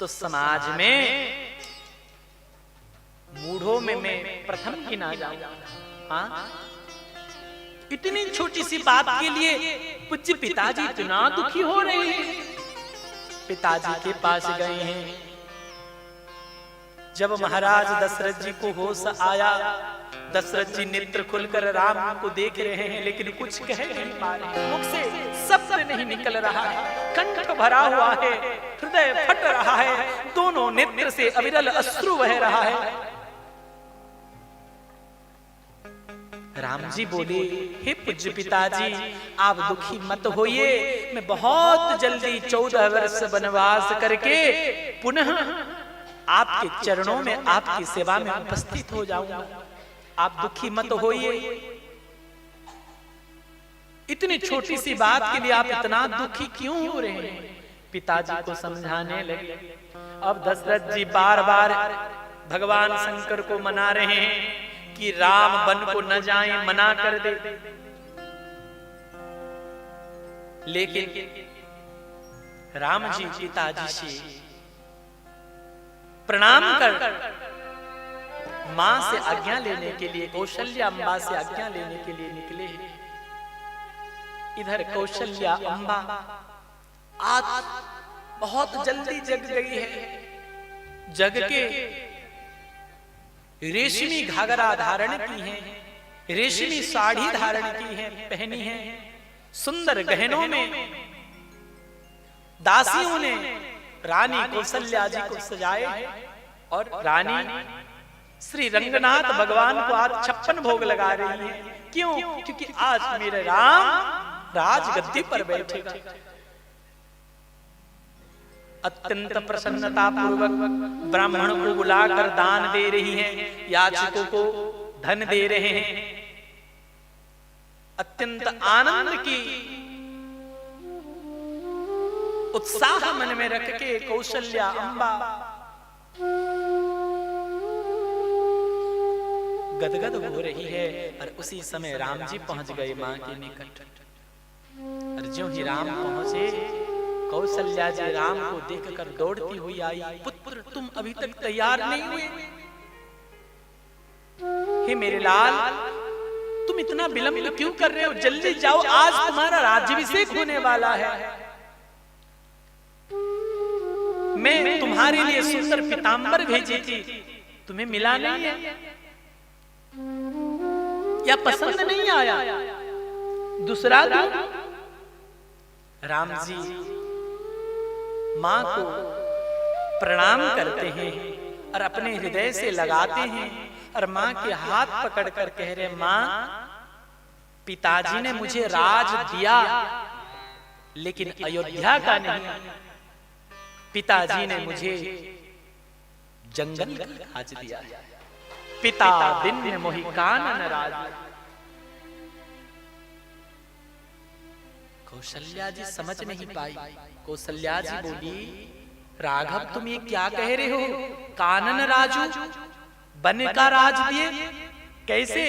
तो समाज में मूढ़ों में मैं प्रथम गिना जाऊंगा। हाँ, इतनी छोटी सी बात के लिए पूज्य पिताजी इतना दुखी हो रहे हैं। पिताजी के पास गए हैं। जब महाराज दशरथ जी को होश आया, दशरथ जी नेत्र खुलकर राम को देख रहे हैं, लेकिन कुछ कह नहीं पा रहे, मुख से शब्द नहीं निकल रहा है, कंठ भरा हुआ है, हृदय फट रहा है, दोनों नेत्र से अविरल अश्रु बह रहा है। राम जी बोले, हे पूज्य पिताजी, आप दुखी मत होइए, मैं बहुत जल्दी 14 वर्ष वनवास करके पुनः आपके चरणों में आपकी सेवा में उपस्थित हो जाऊंगा। आप दुखी मत होइए। इतनी छोटी सी बात के लिए आप इतना दुखी क्यों हो रहे हैं? पिताजी को समझाने लगे। अब दशरथ जी बार बार भगवान शंकर को मना रहे हैं कि राम वन को न जाएं, मना कर दे। लेकिन राम जी पिताजी से प्रणाम कर मां से आज्ञा लेने के लिए, कौशल्या अम्बा से आज्ञा लेने के लिए निकले। इधर कौशल्या अम्बा आज बहुत जल्दी जग गई है। जग के रेशमी घाघरा धारण की है, रेशमी साड़ी धारण की है, पहनी है, सुंदर गहनों में दासियों ने रानी कौशल्या जी को सजाए और रानी श्री रंगनाथ भगवान को आज 56 भोग लगा रही है। क्यों? क्योंकि आज मेरे राम राजगद्दी पर बैठेगा। अत्यंत प्रसन्नता पूर्वक ब्राह्मण को बुलाकर दान दे रही हैं, याचकों को धन दे रहे हैं। अत्यंत आनंद की उत्साह मन में रख के कौशल्या अम्बा गदगद हो रही है। और उसी समय राम जी पहुंच गए मां के निकट। और ज्यों ही राम पहुंचे, कौशल्या जी राम को देखकर दौड़ती हुई आई। पुत्र, तुम अभी तक तैयार नहीं हुए? हे मेरे लाल, तुम इतना विलंब क्यों कर रहे हो? जल्दी जाओ, आज तुम्हारा राज्याभिषेक होने वाला है। मैं तुम्हारे लिए सुंदर पीतांबर भेजी थी, तुम्हें मिला नहीं है या पसंद नहीं आया? दूसरा दूं? राम जी मां को प्रणाम करते हैं और अपने हृदय से लगाते हैं और मां के हाथ पकड़कर कह रहे, मां, पिताजी ने मुझे राज दिया लेकिन अयोध्या का नहीं। पिताजी ने मुझे जंगल का राज दिया। पिता दिन में मोहि कानन राज। कौशल्या जी समझ नहीं पाई। कौशल्या जी बोली, राघव तुम ये क्या कह रहे हो? कानन राजू, बन का राज दिए कैसे?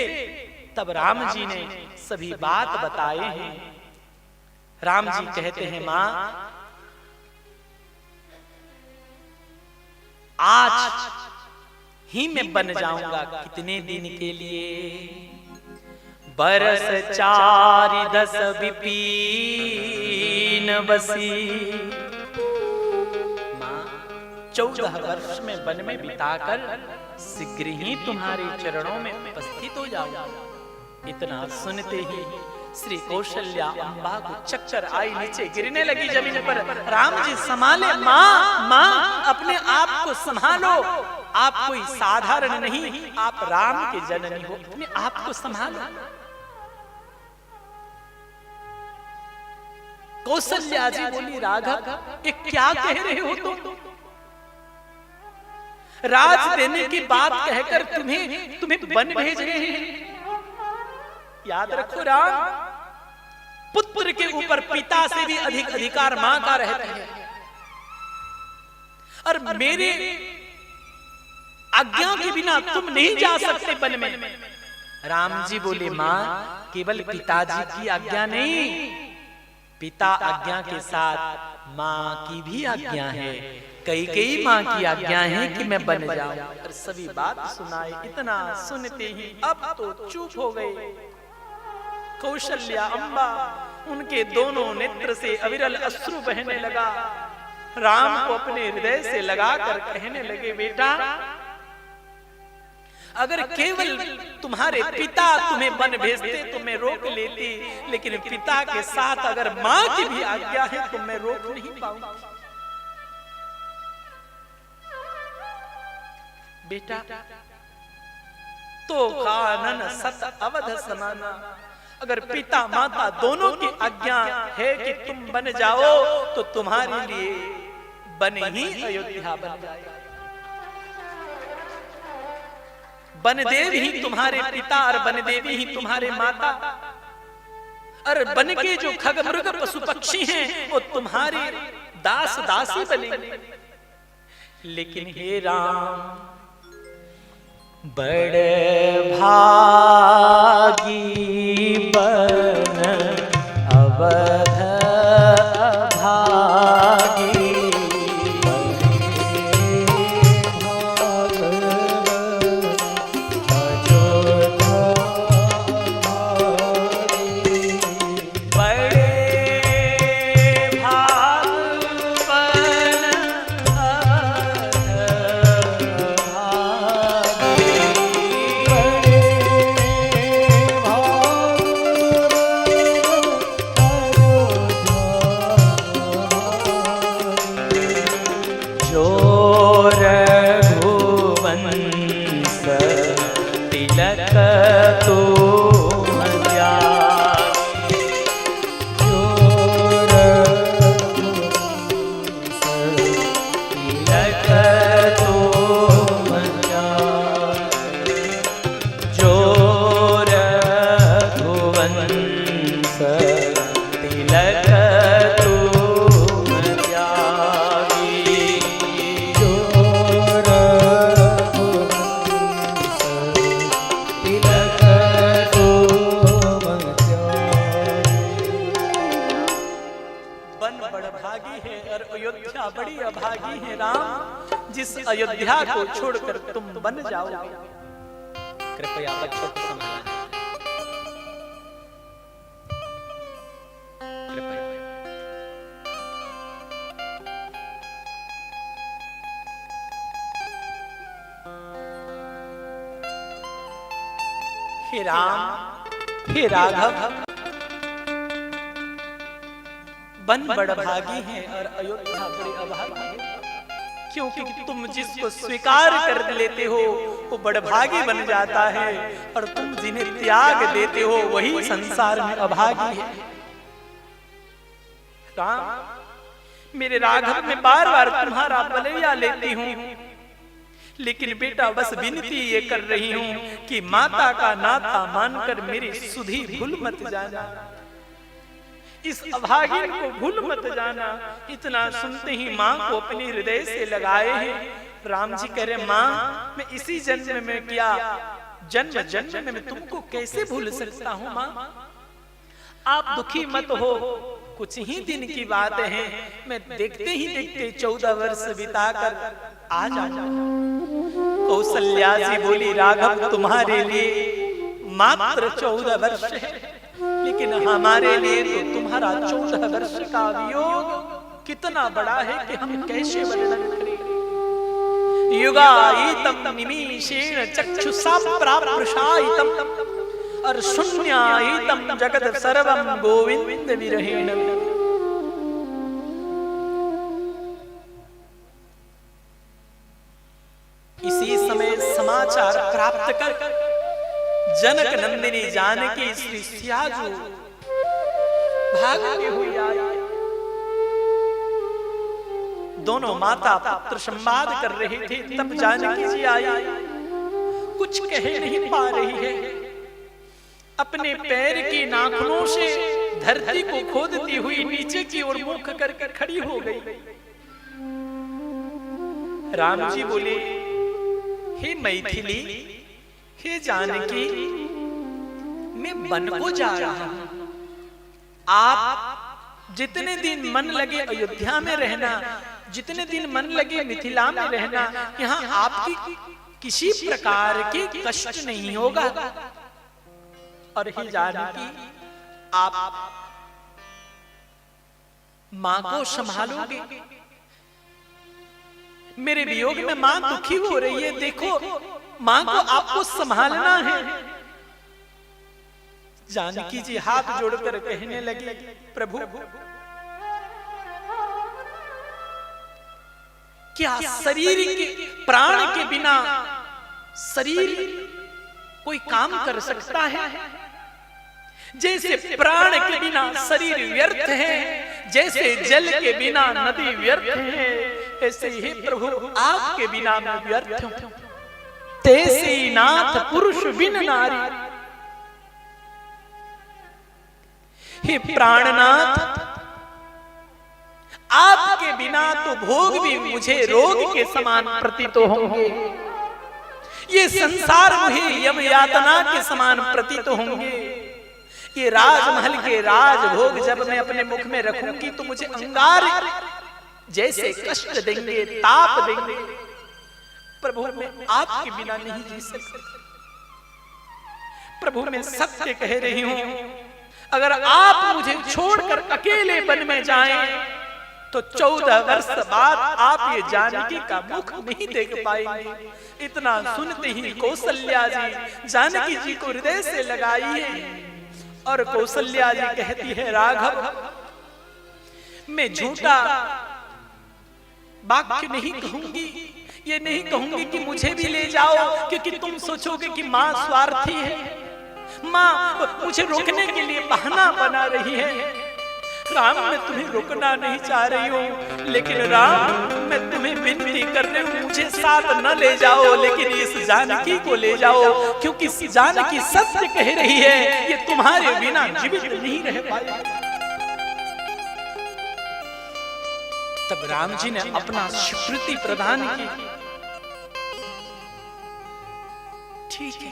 तब राम जी ने सभी बात बताए हैं। राम जी कहते हैं, मां, आज ही मैं बन जाऊंगा। कितने दिन के लिए? बरस 4 विपिन बसी। मां, 14 वर्ष में वन में बिताकर शीघ्र ही तुम्हारे चरणों में उपस्थित हो जाऊंगा। इतना सुनते ही श्री कौशल्या अम्बा को चक्कर आई, नीचे गिरने लगी जमीन पर। राम जी संभाले, मां, मां, अपने आप को संभालो, आप कोई साधारण नहीं, आप राम के जननी हो, अपने आप को संभालो। कौशल्या जी बोली, राघव ये क्या कह रहे हो तुम? राज देने की बात कहकर तुम्हें वन भेज रहे हैं। याद रखो राम, पुत्र के ऊपर पिता से भी अधिक अधिकार मां का रहता है। और मेरे आज्ञा के बिना तुम नहीं जा सकते वन में। राम जी बोले, मां, केवल पिताजी की आज्ञा नहीं, पिता आज्ञा के साथ मां की भी आज्ञा है। कई माँ की आज्ञा है कि मैं बन जाऊं। और सभी बात सुनाए। इतना सुनते ही अब तो चुप हो गए। कौशल्या अम्बा, उनके दोनों नेत्र से अविरल अश्रु बहने लगा। राम को अपने हृदय से लगाकर कहने लगे, बेटा अगर केवल तुम्हारे पिता तुम्हें वन भेजते तो मैं रोक लेती, लेकिन पिता के साथ अगर माँ की भी आज्ञा है तो मैं रोक नहीं पाऊंगा। बेटा तो कानन सत अवध समाना, अगर पिता माता दोनों की आज्ञा है कि तुम बन जाओ तो तुम्हारे लिए बन ही अयोध्या बन जाएगा। बनदेव ही तुम्हारे पिता और बनदेवी ही तुम्हारे माता, और बन के जो खग मृग पशु पक्षी हैं वो तुम्हारे दास दासी बनेंगे। लेकिन हे राम, बड़े भागी बन अवध भागी, अयोध्या को छोड़कर तुम बन जाओगे। कृपया बच्चों को संभालना। कृपया। हे राम, हे राघव, बन बड़भागी हैं और अयोध्या बड़ी अभागी है, क्योंकि तुम जिसको स्वीकार कर लेते हो वो बड़भागी बन जाता है, और तुम जिन्हें त्याग देते हो वही संसार में अभागी है। राम, मेरे राघव में बार बार तुम्हारा बलैया लेती हूँ, लेकिन बेटा बस विनती ये कर रही हूँ कि माता का नाता मानकर मेरी सुधी भूल मत जाना, इस अभागी को भूल मत जाना। इतना सुनते ही माँ को अपने हृदय से लगाए हैं। राम जी कह रहे, माँ मैं इसी जन्म में क्या जन्म जन्म में मैं तुमको कैसे भूल सकता हूँ। माँ आप दुखी मत हो, कुछ ही दिन की बात है, मैं देखते ही देखते 14 वर्ष बिताकर आ जाऊंगा। कौशल्या जी बोली, राघव तुम्हारे लिए मात्र 14 वर्ष है, लेकिन हमारे लिए तो तुम्हारा 14 वर्ष का वियोग कितना बड़ा है कि हम कैसे वर्णन करें। युगायितम निमीषेण चक्षुषा प्राप्रुषायितम और शून्यायितम जगत सर्वम गोविंद विरहेण। इसी समय समाचार प्राप्त कर जनक नंदिनी जानकी श्री सियाजू भागते हुए आए। दोनों माता पुत्र संवाद कर रहे थे, तब जानकी जी आई। कुछ कह नहीं पा रही है, अपने पैर की नाखूनों से धरती को खोदती हुई नीचे की ओर मुख करके खड़ी हो गई। राम जी बोले, हे मैथिली, हे जानकी, मैं वन को जा रहा हूं, आप जितने दिन मन लगे अयोध्या में रहना, जितने दिन मन लगे मिथिला में रहना, यहाँ आपकी किसी प्रकार के कष्ट नहीं होगा। और हे जानकी, आप मां को संभालोगे? मेरे वियोग में मां दुखी हो रही है, देखो मां को आपको संभालना है। जानकी जी हाथ जोड़कर कहने लगी, प्रभु क्या शरीर के प्राण के बिना शरीर कोई काम कर सकता है? जैसे प्राण के बिना शरीर व्यर्थ है, जैसे जल के बिना नदी व्यर्थ है, ऐसे ही प्रभु आपके बिना मैं व्यर्थ हूं। तैसे नाथ पुरुष बिन नारी, हे प्राणनाथ, आपके बिना तो भोग भी मुझे रोग के समान प्रतीत होंगे, ये संसार मुझे यम यातना के समान प्रतीत होंगे। ये राजमहल के राजभोग जब मैं अपने मुख में रखूंगी तो मुझे अंगार जैसे कष्ट देंगे, ताप देंगे। प्रभु मैं आपके बिना नहीं जी सकती। प्रभु मैं सत्य कह रही हूं, अगर आप मुझे छोड़कर अकेले वन में जाएं तो 14 वर्ष बाद आप ये जानकी का मुख नहीं देख पाएंगे। इतना सुनते ही कौशल्या जी जानकी जी को हृदय से लगाई है और कौशल्या जी कहती है, राघव मैं झूठा वाक्य नहीं कहूंगी, ये नहीं कहूंगी कि मुझे भी ले जाओ, क्योंकि तुम सोचोगे कि माँ स्वार्थी है, माँ मुझे रोकने के लिए बहाना बना रही है। राम मैं तुम्हें रोकना नहीं चाह रही हूँ, लेकिन राम मैं तुम्हें विनती कर रही हूँ, मुझे साथ न ले जाओ, लेकिन इस जानकी को ले जाओ, क्योंकि इस जानकी सत्य कह रही है, ये तुम्हारे बिना जीवित नहीं रह पाएगी। तब राम जी ने अपना स्वीकृति प्रदान की। ठीक है,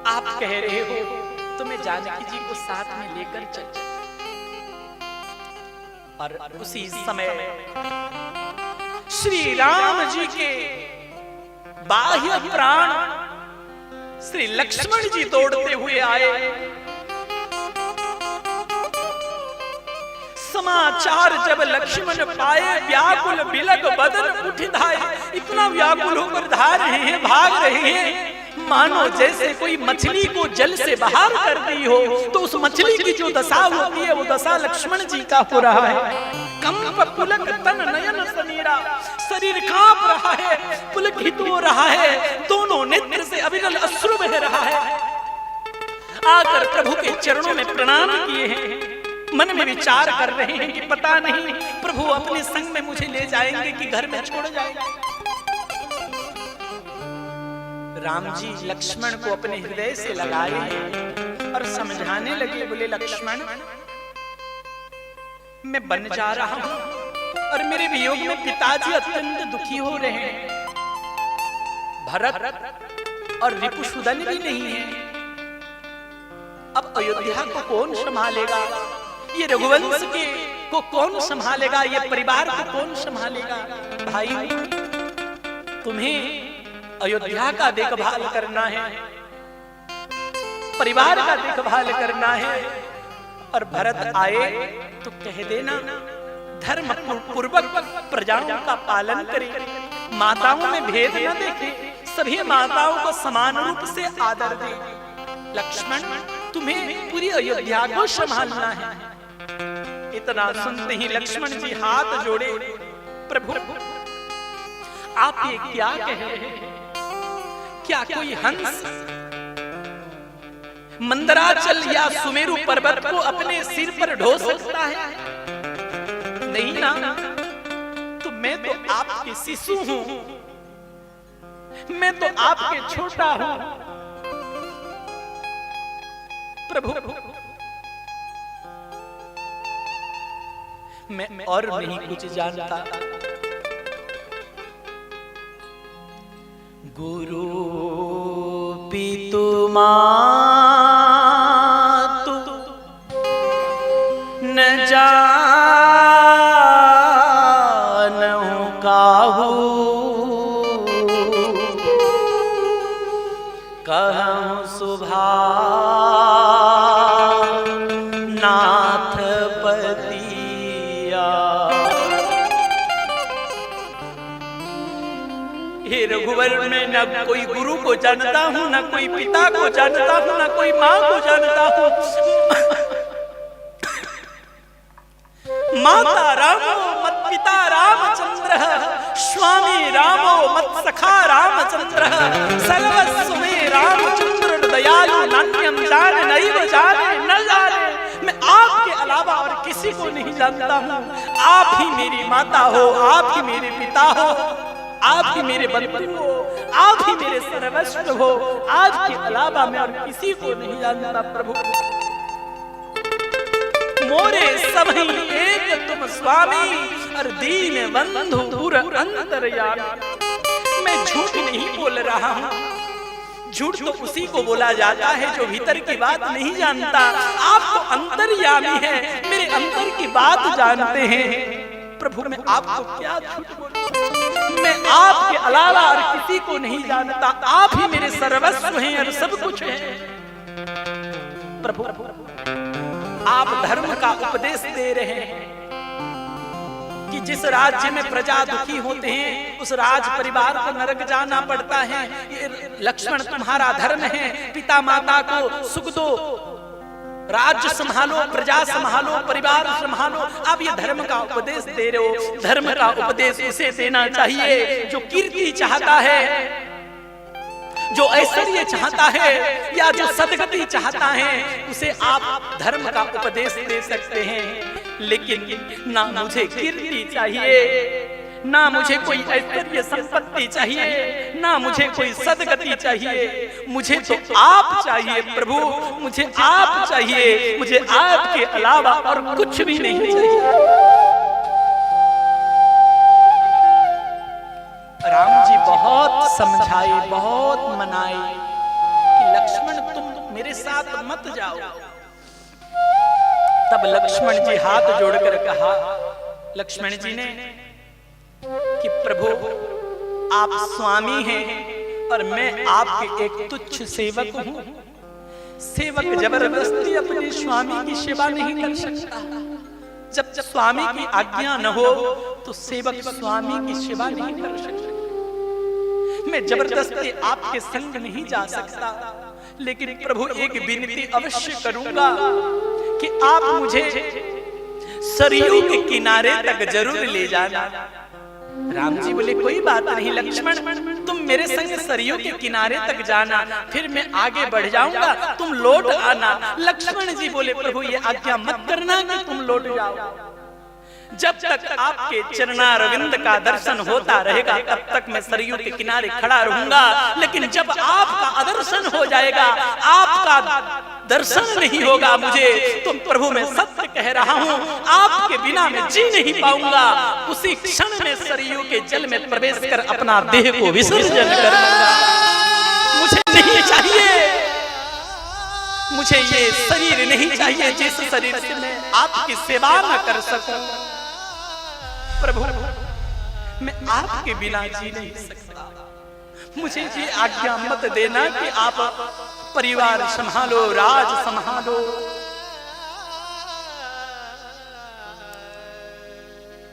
आप कह रहे हो तो मैं जानकी जी को साथ में लेकर चल। और उसी समय श्री राम जी के बाह्य प्राण श्री लक्ष्मण जी दौड़ते हुए आए। समाचार जब लक्ष्मण पाए, व्याकुल बिलग बदन उठ धाये, इतना व्याकुल होकर धा रहे हैं, भाग रहे हैं, मानो जैसे कोई मछली को जल से बाहर कर दी हो। तो उस मछली की जो दशा होती है वो दशा लक्ष्मण जी का हो रहा है। कंप पुलक तन नयन समीरा, शरीर कांप रहा है, पुलकित हो रहा है, दोनों नेत्र से अविरल अश्रु बह रहा है। आकर प्रभु के चरणों में प्रणाम किए हैं, मन में विचार कर रहे हैं कि पता नहीं प्रभु अपने संग में मुझे ले जाएंगे कि घर में छोड़ जाएंगे। राम जी लक्ष्मण को अपने हृदय से लगाए और समझाने लगे, बोले लक्ष्मण मैं बन जा रहा हूं और मेरे वियोग में पिताजी अत्यंत दुखी हो रहे हैं। भरत और रिपुसुदन भी नहीं है, अब अयोध्या को कौन संभालेगा, ये रघुवंश के को कौन संभालेगा, ये परिवार को कौन संभालेगा। भाई तुम्हें अयोध्या का देखभाल करना है, परिवार का देखभाल करना है। और भरत आए तो कह देना धर्म पूर्वक प्रजाओं का पालन करे, माताओं में भेद न देखे, सभी माताओं को समान रूप से आदर दे। लक्ष्मण तुम्हें पूरी अयोध्या को संभालना है। इतना सुनते ही लक्ष्मण जी हाथ जोड़े, प्रभु आप ये क्या कह रहे हैं? क्या कोई हंस मंदराचल या सुमेरु पर्वत को अपने सिर पर ढो सकता है? नहीं ना, तो मैं तो आपके शिशु हूं, मैं तो आपके छोटा हूं। प्रभु मैं और नहीं कुछ जानता। गुरु पितु मातु न जानहु सुभा नाथ पतिया। हे रघुवर, मैं न कोई गुरु को जानता हूं, न कोई पिता को जानता हूं, न कोई मां को जानता हूं। माता रामो मत पिता रामचंद्र, स्वामी रामो मत सखा रामचंद्र, सर्वस्व में रामचंद्र दयालु, नान्यम जान नैव जाने न जाने। मैं आपके अलावा और किसी को नहीं जानता हूँ। आप ही मेरी माता हो, आप ही मेरे पिता हो, आप ही मेरे बंधु हो, आप ही मेरे सर्वस्व हो। आपके अलावा मैं और किसी को नहीं जानता प्रभु। मोरे सभी एक तुम स्वामी, और दीन बंधु दूर अंतर्यामी। मैं झूठ नहीं बोल रहा हूँ। झूठ तो उसी को बोला जाता है जो भीतर की बात नहीं जानता। आप तो अंतर्यामी हैं, मेरे अंतर की बात जानते हैं। प्रभु, मैं आपको क्या झूठ बोलूं? मैं आपके अलावा और किसी को नहीं जानता। आप ही मेरे सर्वस्व हैं और सब कुछ है। प्रभु, आप धर्म का उपदेश दे रहे हैं कि जिस राज्य में प्रजा दुखी होते हैं उस राज परिवार को नरक जाना पड़ता है। ये लक्ष्मण तुम्हारा धर्म है। पिता माता को सुख दो, राज्य संभालो, प्रजा संभालो, परिवार संभालो। आप ये धर्म का उपदेश दे रहे हो। धर्म का उपदेश उसे देना चाहिए जो कीर्ति चाहता है, जो ऐश्वर्य चाहता है, या जो सदगति चाहता है। उसे आप धर्म का उपदेश दे सकते हैं। लेकिन ना मुझे कीर्ति चाहिए, ना मुझे कोई ऐश्वर्य संपत्ति चाहिए, ना मुझे कोई सदगति चाहिए। मुझे तो आप चाहिए प्रभु, मुझे आप चाहिए। मुझे आपके अलावा और कुछ भी नहीं चाहिए। राम जी बहुत समझाए, बहुत मनाए कि लक्ष्मण तुम मेरे साथ मत जाओ। तब लक्ष्मण जी हाथ जोड़कर कहा, लक्ष्मण जी ने कि प्रभु आप स्वामी हैं और मैं आपके एक तुच्छ सेवक हूं। सेवक जबरदस्ती अपने स्वामी की सेवा नहीं कर सकता। जब स्वामी की आज्ञा न हो तो सेवक स्वामी की सेवा नहीं कर सकता। मैं जबरदस्ती आपके संग नहीं जा सकता। लेकिन प्रभु एक विनती अवश्य करूंगा कि आप मुझे सरयू के किनारे तक जरूर ले जाना। राम जी बोले कोई बात नहीं लक्ष्मण, तुम मेरे संग सरयू के किनारे तक जाना, फिर मैं आगे बढ़ जाऊंगा, तुम लौट आना। लक्ष्मण जी बोले प्रभु ये आज्ञा मत करना कि तुम लौट जाओ। जब तक आपके चरणारविंद का दर्शन होता रहेगा तब तक मैं सरयू के किनारे खड़ा रहूंगा। लेकिन जब आपका अदर्शन हो जाएगा, आपका दर्शन नहीं होगा मुझे, तो प्रभु मैं सत्य कह रहा हूँ आपके बिना मैं जी नहीं पाऊंगा। उसी क्षण में सरयू के जल में प्रवेश कर अपना देह को विसर्जन कर दूंगा। मुझे नहीं चाहिए, मुझे ये शरीर नहीं चाहिए जिस शरीर से मैं आपकी सेवा न कर सकूं। प्रभु मैं आपके बिना जी नहीं सकता। मुझे ये आज्ञा मत देना कि आप परिवार संभालो, राज संभालो।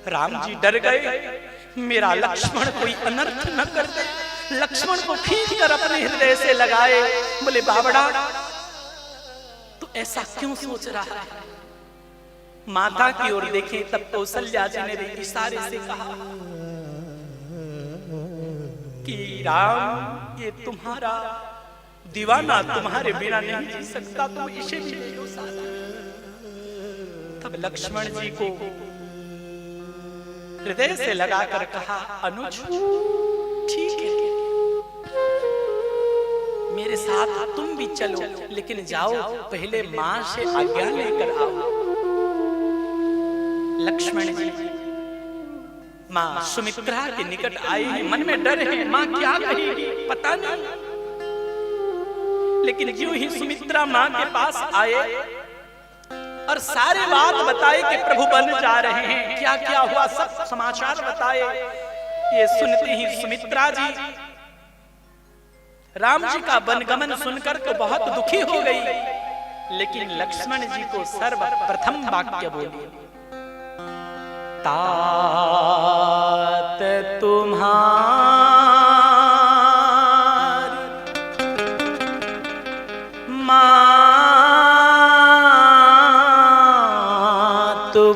राम जी डर गए, मेरा लक्ष्मण कोई अनर्थ न कर दे। लक्ष्मण को खींच कर अपने हृदय से लगाए। बोले बावड़ा तू ऐसा क्यों सोच रहा है? माता की ओर देखे तब कौशल्या जी ने भी इशारे से कहा कि राम ये तुम्हारा दीवाना तुम्हारे बिना नहीं जी सकता, तुम इसे भी लो साथ। तब लक्ष्मण जी को हृदय से लगाकर कहा अनुज ठीक है मेरे साथ तुम भी चलो, लेकिन जाओ पहले मां से आज्ञा लेकर आओ। लक्ष्मण जी मां सुमित्रा के निकट आए हैं, मन में डर है मां क्या कहेगी पता नहीं। लेकिन यूं ही सुमित्रा मां के पास आए और सारे बात बताए कि प्रभु बन जा रहे हैं, क्या क्या हुआ सब समाचार बताए। ये सुनते ही सुमित्रा जी राम जी का वनगमन सुनकर तो बहुत दुखी हो गई, लेकिन लक्ष्मण जी को सर्वप्रथम वाक्य बोली, तात तुम्हारी मात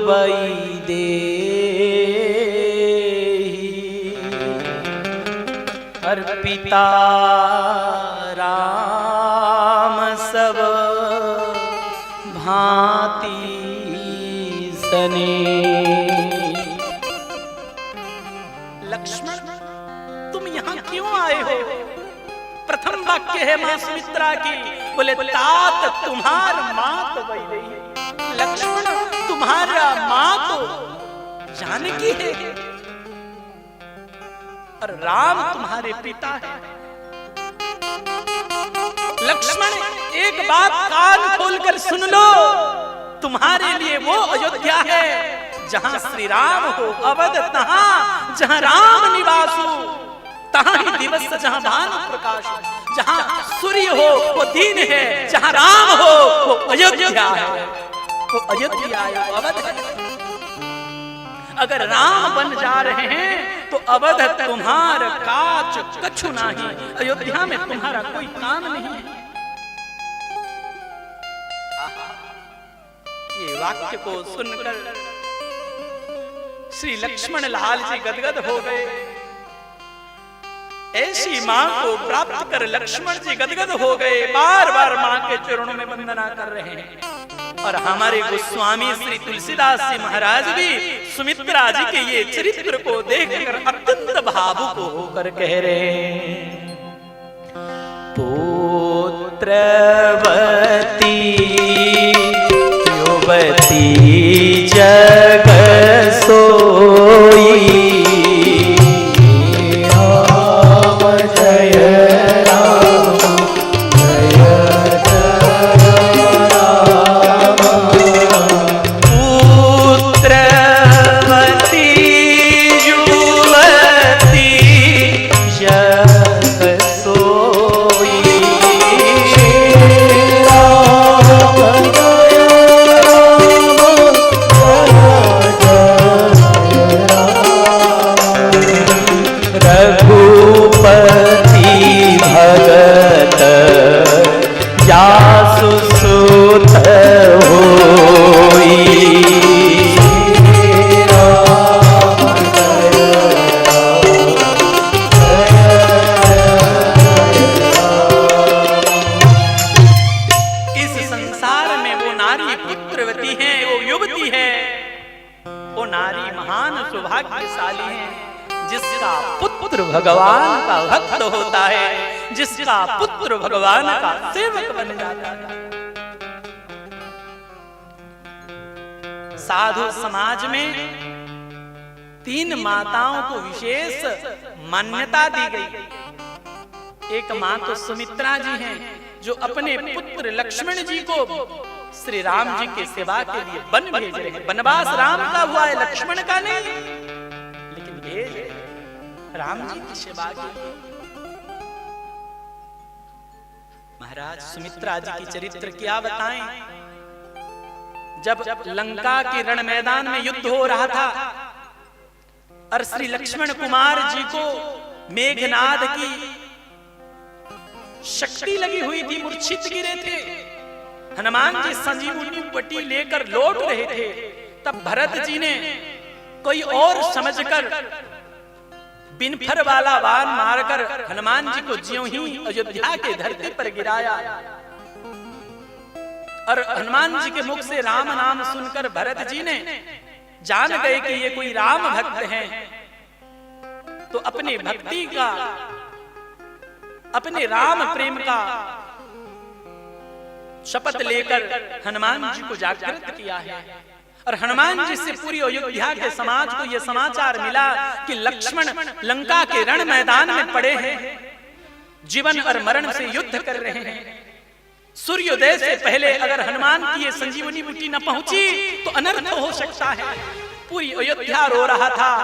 बई दे और पिता राम सब भांति सने। लक्ष्मण तुम यहाँ क्यों आए हो? प्रथम वाक्य है मां सुमित्रा की, बोले तात तुम्हार मात बई रही। लक्ष्मण तुम्हारा मां तो जानकी है और राम तुम्हारे पिता है। लक्ष्मण एक बात कान खोलकर सुन लो, तुम्हारे लिए वो अयोध्या है जहां श्री राम हो, अवध तहां जहां राम निवास हो, तहां ही दिवस जहां भानु प्रकाश हो, जहां सूर्य हो वो दिन है, जहां राम हो वो अयोध्या है, वो अयोध्या है, वो अवध है। अगर राम बन जा रहे हैं तो अवध तुम्हार काच कछु नहीं, अयोध्या में तुम्हारा कोई काम नहीं है। ये वाक्य को सुनकर श्री लक्ष्मण लाल जी गदगद हो गए। ऐसी मां को प्राप्त कर लक्ष्मण जी गदगद हो गए, बार बार मां के चरणों में वंदना कर रहे हैं। और हमारे गोस्वामी श्री तुलसीदास जी महाराज भी सुमित्रा जी के ये चरित्र को देखकर अत्यंत भावुक होकर कह रहे हैं, पुत्रवती युवती जग सोई, राम जय राम जय राम। पुत्रवती युवती जग सोई, रघुपति भगत जासु सुत होई, इस संसार में वो नारी पुत्रवती है, वो युवती है, वो नारी महान सौभाग्यशाली है जिसका पुत्र भगवान का भक्त होता है, जिसका पुत्र भगवान का सेवक बन जाता है। साधु समाज में 3 माताओं को विशेष मान्यता दी गई। एक मां तो सुमित्रा जी हैं जो अपने पुत्र लक्ष्मण जी को श्री राम जी के सेवा के लिए वन भेज रहे हैं। वनवास राम का हुआ है, लक्ष्मण का नहीं, लेकिन भेज राम जी की सेवा के लिए। महाराज सुमित्रा जी की चरित्र क्या बताएं। जब लंका के रण मैदान में युद्ध हो रहा था और श्री लक्ष्मण कुमार जी को मेघनाद की शक्ति लगी हुई थी, मूर्छित गिरे थे, हनुमान जी संजीवनी बटी लेकर लौट रहे थे, तब भरत जी ने कोई और समझकर बिनफर वाला बाण मारकर हनुमान जी को ज्यों ही अयोध्या के धरती पर गिराया। और हनुमान जी के मुख से राम नाम सुनकर भरत जी ने जान गए कि ये कोई राम भक्त हैं, तो अपने भक्ति का, अपने राम प्रेम का शपथ लेकर हनुमान जी को जागृत किया है। और हनुमान जी से पूरी अयोध्या के समाज को यह समाचार मिला कि लक्ष्मण लंका के रण मैदान में पड़े हैं, जीवन और मरण से युद्ध कर रहे हैं। सूर्योदय से पहले अगर हनुमान की ये संजीवनी बूटी न पहुंची तो अनर्थ हो सकता है। पूरी अयोध्या रो रहा था,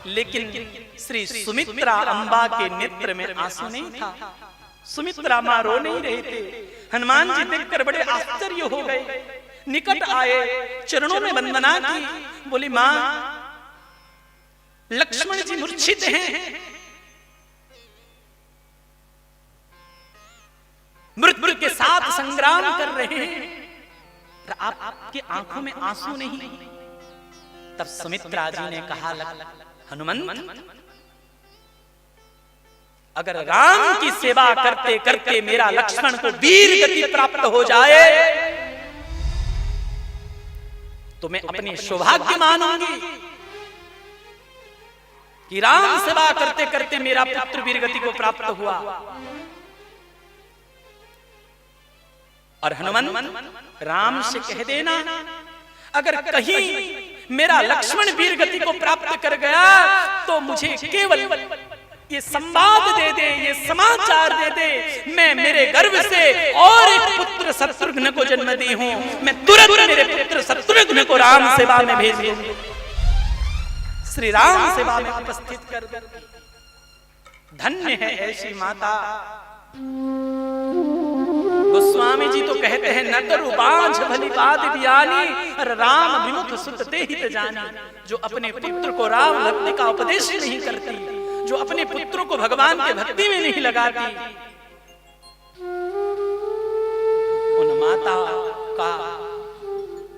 लेकिन श्री सुमित्रा अम्बा के नेत्र में आंसू नहीं था। सुमित्रा मां रो नहीं रहे थे। हनुमान जी देखकर बड़े आश्चर्य हो गए, निकट आए, चरणों में वंदना की, बोली मां लक्ष्मण जी मूर्छित हैं, मृत्यु के साथ संग्राम कर रहे हैं, आपकी आंखों में आंसू नहीं। तब सुमित्रा जी ने कहा, हनुमंत अगर राम की सेवा करते करते मेरा लक्ष्मण को वीर गति प्राप्त हो जाए तो मैं अपनी सौभाग्य मानूंगी कि राम सेवा करते करते मेरा पुत्र वीर गति को प्राप्त हुआ। और हनुमंत राम से कह देना, अगर कहीं मेरा लक्ष्मण वीर गति को प्राप्त कर गया तो मुझे केवल ये संवाद दे दे, ये समाचार दे दे, मैं मेरे गर्भ से और एक पुत्र शत्रुघ्न को जन्म दी हूं, मैं तुरंत मेरे पुत्र शत्रुघ्न को राम सेवा में भेज दूंगी, श्री राम सेवा में उपस्थित कर दूंगी। धन्य है ऐसी माता। गोस्वामी जी तो कहते हैं, न करु बांझ भली बात बियानी, राम विमुख सुत ते हित जानी। जो अपने पुत्र को राम भक्ति का उपदेश नहीं करती, जो अपने पुत्रों को भगवान के भक्ति में नहीं लगाती, उन माता का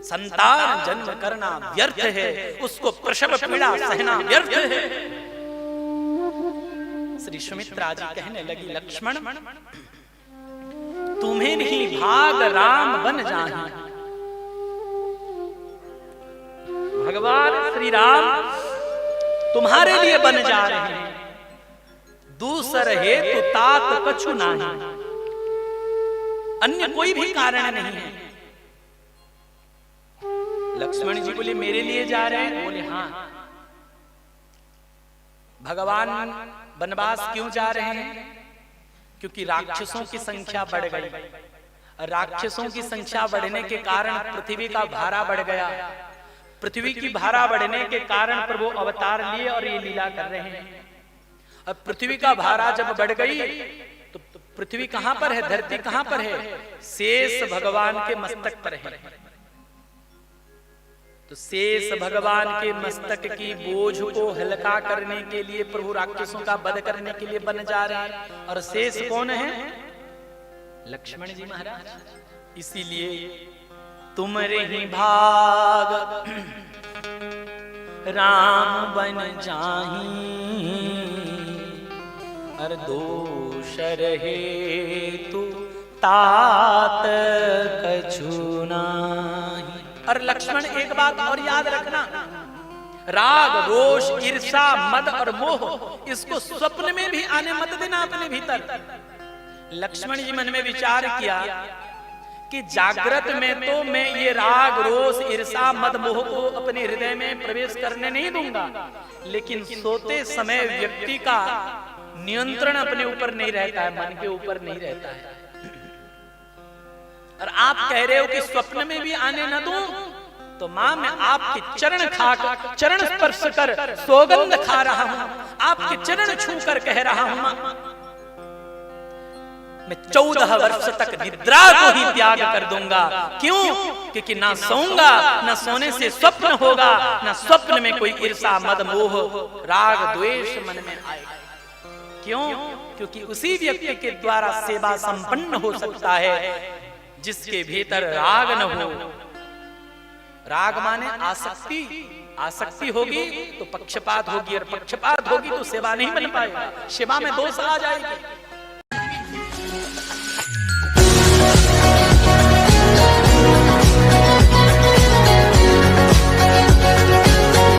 संतान जन्म करना व्यर्थ है, उसको प्रसव पीड़ा सहना व्यर्थ है। श्री सुमित्रा जी कहने लगी, लक्ष्मण तुम्हें नहीं भाग राम बन जाए। भगवान श्री राम तुम्हारे लिए बन जा रहे हैं, दूसर हेतु तात कछु नहीं, अन्य कोई भी कारण नहीं है। लक्ष्मण जी बोले, मेरे लिए जा रहे हैं? बोले हाँ। भगवान वनवास क्यों जा रहे हैं? क्योंकि राक्षसों की संख्या बढ़ गई। राक्षसों की संख्या बढ़ने के कारण पृथ्वी का भारा बढ़ गया। पृथ्वी की भारा बढ़ने के कारण प्रभु अवतार लिए और ये लीला कर रहे हैं। अब पृथ्वी का भारा जब बढ़ गई तो पृथ्वी कहां पर है, धरती कहां पर है? शेष भगवान के मस्तक पर है। तो शेष भगवान के मस्तक की बोझ को हल्का करने के लिए प्रभु राक्षसों का वध करने के लिए बन जा रहे हैं। और शेष कौन है? लक्ष्मण जी महाराज। इसीलिए तुमरे ही भाग राम बन जाही, और दोष रहे तू तात कछु नाही। और लक्ष्मण एक बात और याद रखना, राग रोष ईर्षा मद और मोह इसको स्वप्न में भी आने मत देना अपने भीतर। लक्ष्मण जी मन में विचार किया कि जागृत में तो मैं ये राग रोष ईर्षा मद मोह को अपने हृदय में प्रवेश करने नहीं दूंगा, लेकिन सोते समय व्यक्ति का नियंत्रण अपने ऊपर नहीं रहता है, मन के ऊपर नहीं रहता है। और आप कह रहे हो कि स्वप्न में भी आने न दूं, तो मां मैं आपके चरण खाकर, चरण स्पर्श कर सौगंध खा रहा हूं, आपके चरण छूकर कह रहा हूं मां, मैं 14 वर्ष तक निद्रा को ही त्याग कर दूंगा। क्यों? क्योंकि ना सोऊंगा, ना सोने से स्वप्न होगा, ना स्वप्न में कोई ईर्षा मद मोह राग द्वेष मन में आएगा। क्यों? क्योंकि उसी व्यक्ति के द्वारा सेवा संपन्न हो सकता है जिसके भीतर राग न हो। राग माने आसक्ति, आसक्ति होगी तो पक्षपात होगी, और पक्षपात होगी तो सेवा नहीं बन पाएगी, सेवा में दोष आ जाएगी।